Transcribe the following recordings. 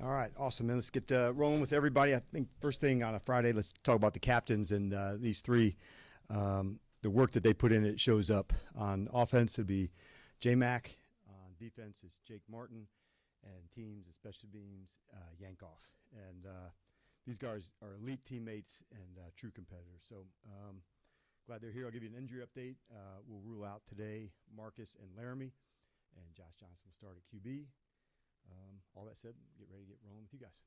All right, awesome, man. Let's get rolling with everybody. I think first thing on a Friday, let's talk about the captains and these three. The work that they put in, it shows up. On offense, it'd be J-Mac. On defense, it's Jake Martin. And teams, and special teams, Yankoff. And these guys are elite teammates and true competitors. So glad they're here. I'll give you an injury update. We'll rule out today Marcus and Laramie. And Josh Johnson will start at QB. All that said, get ready to get rolling with you guys.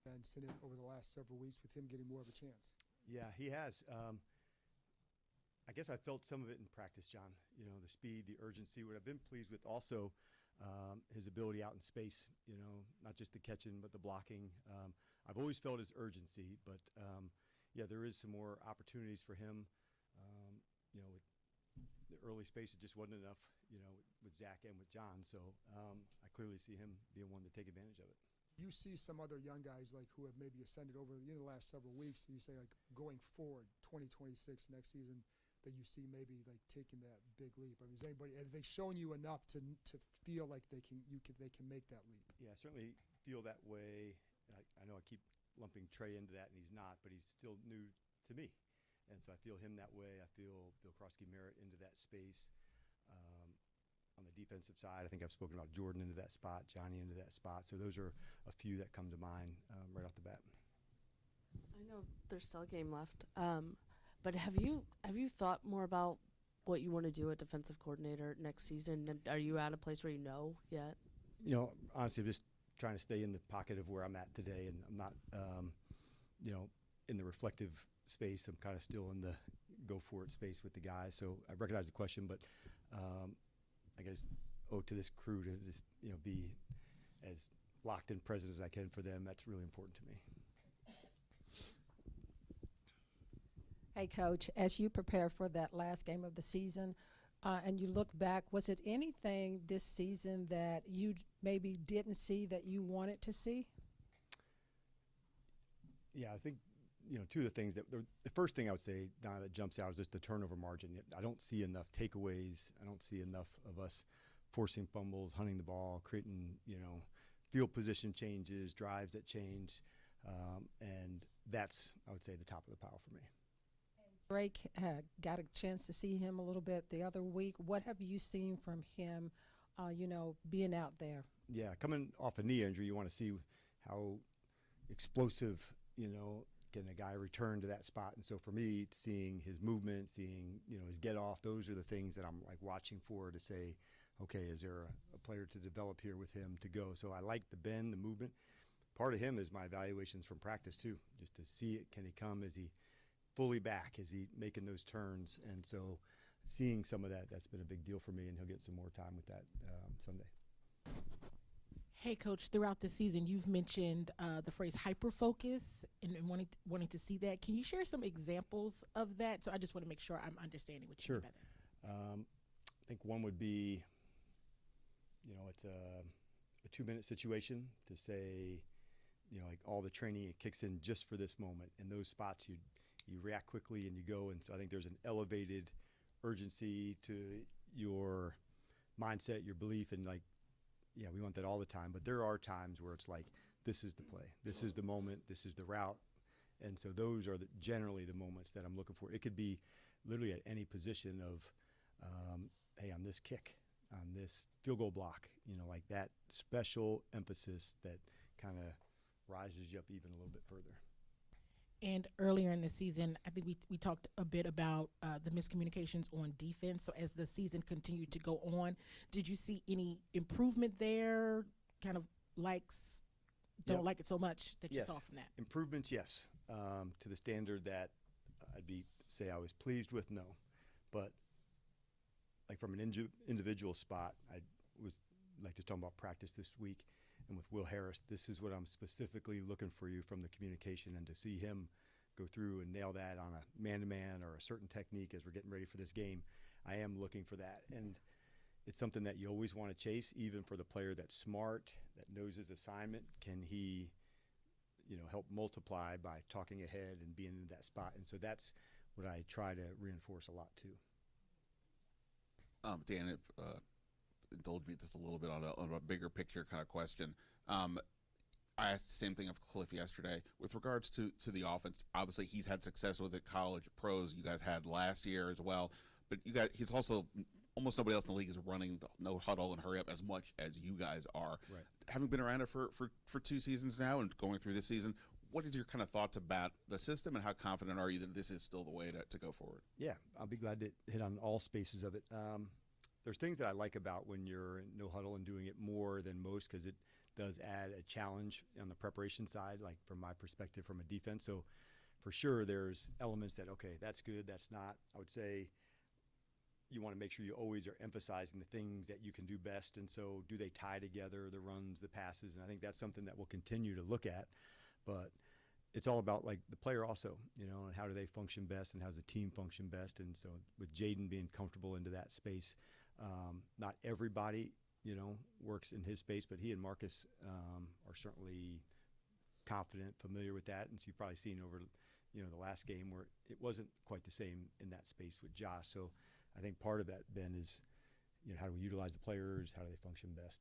And seen it over the last several weeks with him getting more of a chance. Yeah, he has. I guess I felt some of it in practice, John. You know, the speed, the urgency. What I've been pleased with also, his ability out in space, you know, not just the catching, but the blocking. I've always felt his urgency, but yeah, there is some more opportunities for him. You know, with the early space, it just wasn't enough, you know, with Zach and with John. So I clearly see him being one to take advantage of it. You see some other young guys like who have maybe ascended over the last several weeks, and you say like going forward 2026 next season that you see maybe like taking that big leap. I mean, have they shown you enough to feel like they can make that leap? Yeah, I certainly feel that way. I know I keep lumping Trey into that, and he's not, but he's still new to me. And so I feel him that way. I feel Bill Krosky-Merritt into that space. On the defensive side, I think I've spoken about Jordan into that spot, Johnny into that spot. So those are a few that come to mind right off the bat. I know there's still a game left, but have you thought more about what you want to do at defensive coordinator next season? And are you at a place where you know yet? You know, honestly, I'm just trying to stay in the pocket of where I'm at today, and I'm not, you know, in the reflective space. I'm kind of still in the go for it space with the guys. So I recognize the question, but I guess owe to this crew to just, you know, be as locked in present as I can for them. That's really important to me. Hey, Coach, as you prepare for that last game of the season and you look back, was it anything this season that you maybe didn't see that you wanted to see? Yeah, I think, you know, two of the things that the first thing I would say, Donna, that jumps out is just the turnover margin. I don't see enough takeaways. I don't see enough of us forcing fumbles, hunting the ball, creating, you know, field position changes, drives that change. And that's, I would say, the top of the pile for me. Drake got a chance to see him a little bit the other week. What have you seen from him, you know, being out there? Yeah, coming off a knee injury, you want to see how explosive, you know, can a guy return to that spot. And so for me, seeing his movement, seeing, you know, his get off, those are the things that I'm like watching for to say, okay, is there a player to develop here with him to go? So I like the bend, the movement. Part of him is my evaluations from practice too, just to see it. Can he come? Is he fully back? Is he making those turns? And so seeing some of that, that's been a big deal for me, and he'll get some more time with that Sunday. Hey, Coach, throughout the season, you've mentioned the phrase hyper-focus and wanting to see that. Can you share some examples of that? So I just want to make sure I'm understanding what you mean by that. I think one would be, you know, it's a 2-minute situation to say, you know, like all the training, it kicks in just for this moment. In those spots, you react quickly and you go. And so I think there's an elevated urgency to your mindset, your belief, and like, yeah, we want that all the time, but there are times where it's like, this is the play, this is the moment, this is the route. And so those are generally the moments that I'm looking for. It could be literally at any position of, hey, on this kick, on this field goal block, you know, like that special emphasis that kind of rises you up even a little bit further. And earlier in the season, I think we talked a bit about the miscommunications on defense. So as the season continued to go on, did you see any improvement there? Kind of don't like it so much that you saw from that? Improvements, yes. To the standard that say I was pleased with, no. But like from an individual spot, I was like just talking about practice this week. And with Will Harris, this is what I'm specifically looking for you from the communication, and to see him go through and nail that on a man-to-man or a certain technique as we're getting ready for this game, I am looking for that. And it's something that you always want to chase, even for the player that's smart, that knows his assignment. Can he, you know, help multiply by talking ahead and being in that spot? And so that's what I try to reinforce a lot too. Dan, indulge me just a little bit on a bigger picture kind of question. I asked the same thing of Cliff yesterday with regards to the offense. Obviously, he's had success with it, college, pros. You guys had last year as well, but he's also almost nobody else in the league is running the no huddle and hurry up as much as you guys are. Right. Having been around it for 2 seasons now and going through this season, what is your kind of thoughts about the system and how confident are you that this is still the way to go forward? Yeah, I'll be glad to hit on all spaces of it. There's things that I like about when you're in no huddle and doing it more than most, because it does add a challenge on the preparation side, like from my perspective from a defense. So for sure there's elements that, okay, that's good, that's not. I would say you want to make sure you always are emphasizing the things that you can do best. And so do they tie together, the runs, the passes? And I think that's something that we'll continue to look at. But it's all about like the player also, and how do they function best and how does the team function best. And so with Jaden being comfortable into that space, not everybody, works in his space, but he and Marcus are certainly confident, familiar with that. And so you've probably seen over, the last game where it wasn't quite the same in that space with Josh. So I think part of that, Ben, is, how do we utilize the players? How do they function best?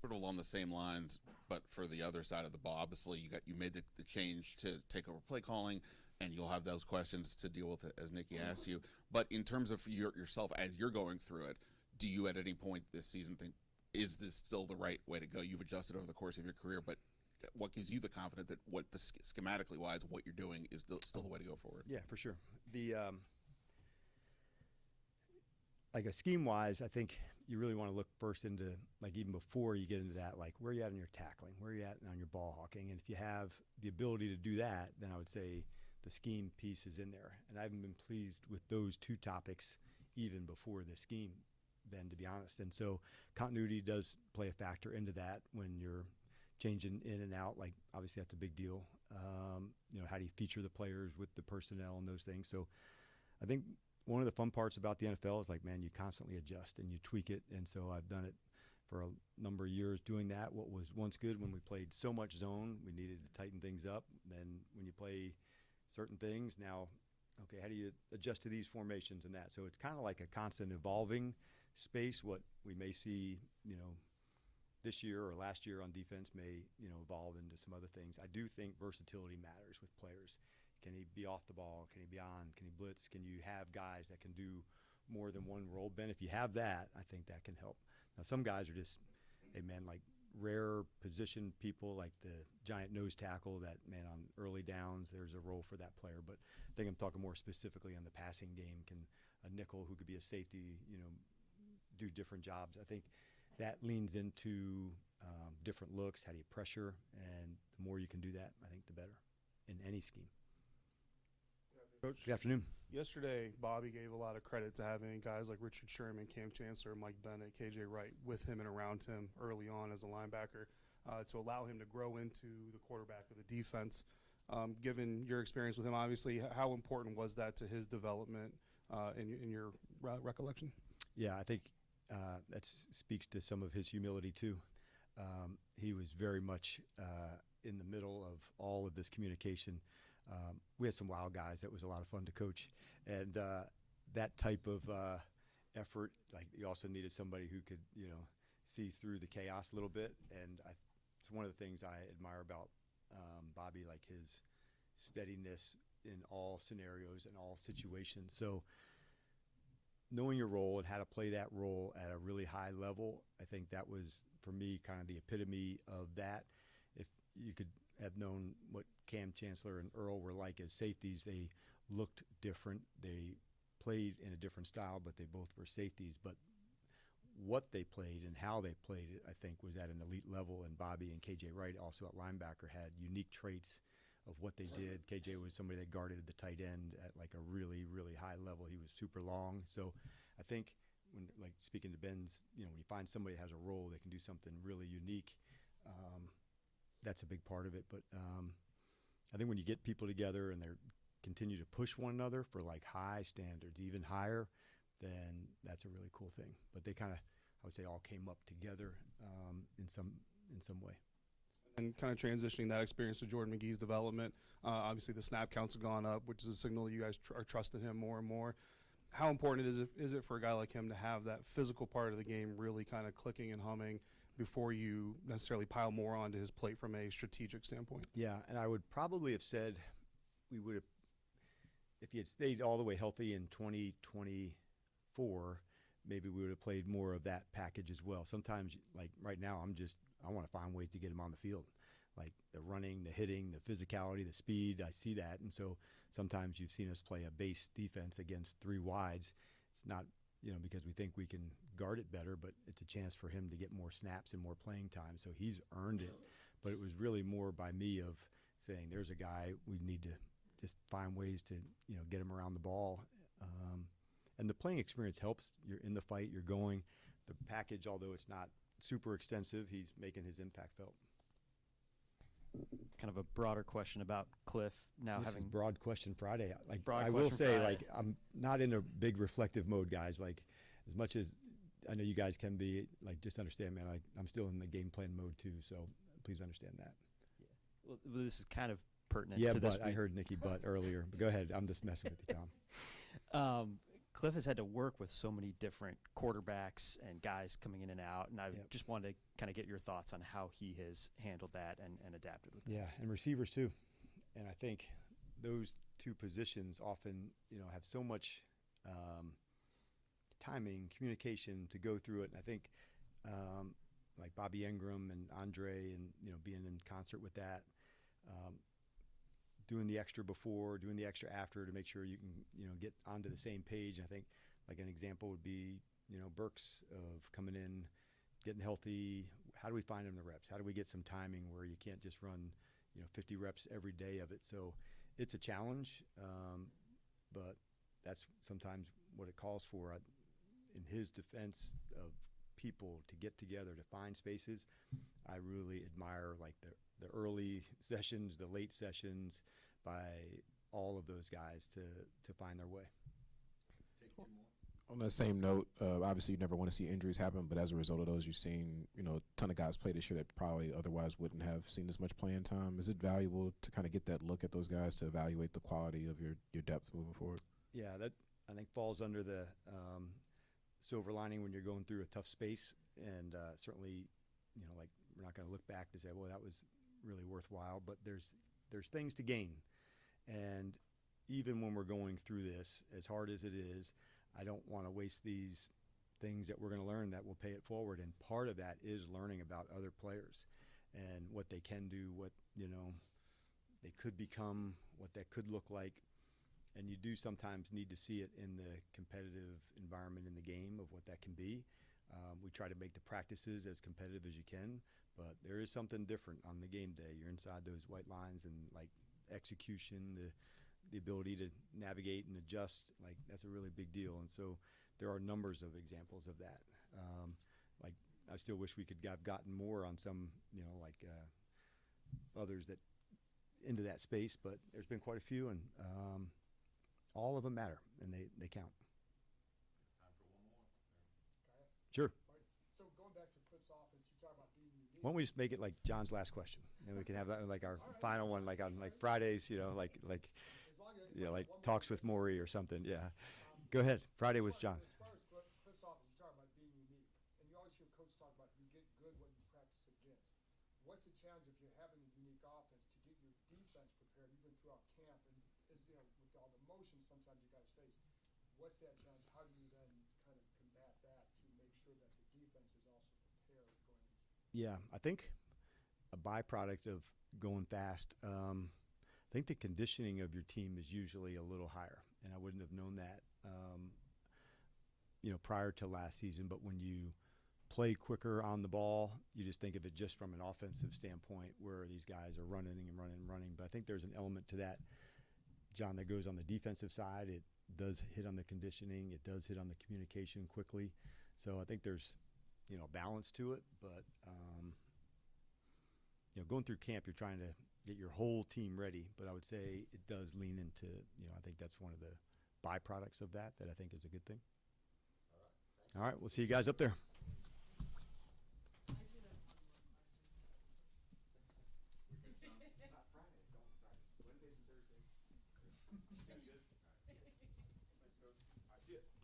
Sort of along the same lines, but for the other side of the ball, obviously you made the change to take over play calling, and you'll have those questions to deal with as Nikki asked you. But in terms of yourself as you're going through it, do you at any point this season think, is this still the right way to go? You've adjusted over the course of your career, but what gives you the confidence that schematically wise, what you're doing is still the way to go forward? Yeah, for sure. The like a scheme wise, I think you really want to look first into, like, even before you get into that, like, where are you at in your tackling? Where are you at on your ball hawking? And if you have the ability to do that, then I would say the scheme piece is in there. And I haven't been pleased with those two topics even before the scheme, Ben, to be honest. And so continuity does play a factor into that when you're changing in and out. Like, obviously that's a big deal. How do you feature the players with the personnel and those things? So I think one of the fun parts about the NFL is, like, man, you constantly adjust and you tweak it. And so I've done it for a number of years doing that. What was once good when we played so much zone, we needed to tighten things up. Then when you play certain things, now, okay, how do you adjust to these formations and that? So it's kind of like a constant evolving space. What we may see, this year or last year on defense may, evolve into some other things. I do think versatility matters with players. Can he be off the ball? Can he be on? Can he blitz? Can you have guys that can do more than one role? Ben, if you have that, I think that can help. Now, some guys are just, hey, man, like rare position people, like the giant nose tackle that, man, on early downs, there's a role for that player. But I think I'm talking more specifically on the passing game. Can a nickel who could be a safety, do different jobs? I think that leans into different looks. How do you pressure? And the more you can do that, I think the better in any scheme. Coach, Good afternoon. yesterday Bobby gave a lot of credit to having guys like Richard Sherman, Cam Chancellor, Mike Bennett, KJ Wright with him and around him early on as a linebacker to allow him to grow into the quarterback of the defense. Given your experience with him, obviously, how important was that to his development in your recollection? Yeah, I think that speaks to some of his humility too. He was very much in the middle of all of this communication. We had some wild guys that was a lot of fun to coach, and that type of effort, like, you also needed somebody who could, see through the chaos a little bit. And it's one of the things I admire about Bobby, like his steadiness in all scenarios and all situations. So knowing your role and how to play that role at a really high level, I think that was, for me, kind of the epitome of that. If you could have known what Cam Chancellor and Earl were like as safeties, they looked different. They played in a different style, but they both were safeties. But what they played and how they played it, I think, was at an elite level. And Bobby and KJ Wright, also at linebacker, had unique traits of what they did. KJ was somebody that guarded the tight end at like a really, really high level. He was super long. So I think when, like, speaking to Ben's, when you find somebody that has a role that can do something really unique, that's a big part of it. But I think when you get people together and they continue to push one another for like high standards, even higher, then that's a really cool thing. But they kind of, I would say, all came up together in some way. And kind of transitioning that experience to Jordan McGee's development, obviously the snap counts have gone up, which is a signal that you guys are trusting him more and more. how important is it for a guy like him to have that physical part of the game really kind of clicking and humming before you necessarily pile more onto his plate from a strategic standpoint? Yeah, and I would probably have said we would have, if he had stayed all the way healthy in 2024, maybe we would have played more of that package as well. Sometimes, like right now, I want to find ways to get him on the field. Like the running, the hitting, the physicality, the speed, I see that. And so sometimes you've seen us play a base defense against three wides. It's not, because we think we can guard it better, but it's a chance for him to get more snaps and more playing time. So he's earned it. But it was really more by me of saying there's a guy we need to just find ways to, get him around the ball. And the playing experience helps. You're in the fight, you're going. The package, although it's not super extensive, he's making his impact felt. Kind of a broader question about Cliff now This having is Broad Question Friday. Like Broad I will Question say, Friday. like I'm not in a big reflective mode, guys. Like as much as I know you guys can be, like just understand, man. Like I'm still in the game plan mode too. So please understand that. well, this is kind of pertinent Yeah, to this but I week. heard Nikki Butt earlier. But go ahead. I'm just messing with you, Tom. Cliff has had to work with so many different quarterbacks and guys coming in and out, and I Yep. just wanted to kind of get your thoughts on how he has handled that and adapted with it. Yeah, and receivers too. And I think those two positions often, have so much timing, communication to go through it. And I think like Bobby Engram and Andre and, being in concert with that, doing the extra before, doing the extra after to make sure you can, get onto the same page. And I think like an example would be, Burks of coming in, getting healthy. How do we find him the reps? How do we get some timing where you can't just run, 50 reps every day of it? So it's a challenge, but that's sometimes what it calls for. In his defense of people to get together to find spaces, I really admire like the early sessions, the late sessions by all of those guys to find their way. On that same note, obviously you never want to see injuries happen, but as a result of those, you've seen, a ton of guys play this year that probably otherwise wouldn't have seen as much playing time. Is it valuable to kind of get that look at those guys to evaluate the quality of your depth moving forward? Yeah, that I think falls under the silver lining when you're going through a tough space, and certainly, like we're not going to look back to say, well, that was really worthwhile, but there's things to gain. And even when we're going through this, as hard as it is, I don't want to waste these things that we're going to learn that will pay it forward. And part of that is learning about other players and what they can do, what, they could become, what that could look like. And you do sometimes need to see it in the competitive environment in the game of what that can be. We try to make the practices as competitive as you can, but there is something different on the game day. You're inside those white lines, and like execution, the ability to navigate and adjust, like that's a really big deal. And so there are numbers of examples of that. Like I still wish we could have gotten more on some, others that into that space, but there's been quite a few, and all of them matter, and they count. Sure. So going back to Cliff's offense, you talk about being unique. Why don't we just make it like John's last question, and we can have that like our final one, like on like Fridays, like As long as like one talks with Maury or something. Yeah. Go ahead. Friday with John. As far as Cliff's offense, you talk about being unique, and you always hear coach talk about you get good what you practice against. What's the challenge if you're having a unique offense to get your defense prepared even throughout camp, and as with all the motions sometimes you guys face? What's that challenge? How do you then kind of combat that to make sure that the defense is also prepared going into? Yeah, I think a byproduct of going fast. I think the conditioning of your team is usually a little higher, and I wouldn't have known that, prior to last season. But when you play quicker on the ball, you just think of it just from an offensive standpoint, where these guys are running and running and running. But I think there's an element to that, John, that goes on the defensive side. It does hit on the conditioning. It does hit on the communication quickly. So I think there's, balance to it. But, going through camp, you're trying to get your whole team ready. But I would say it does lean into, I think that's one of the byproducts of that I think is a good thing. All right, we'll see you guys up there. See ya.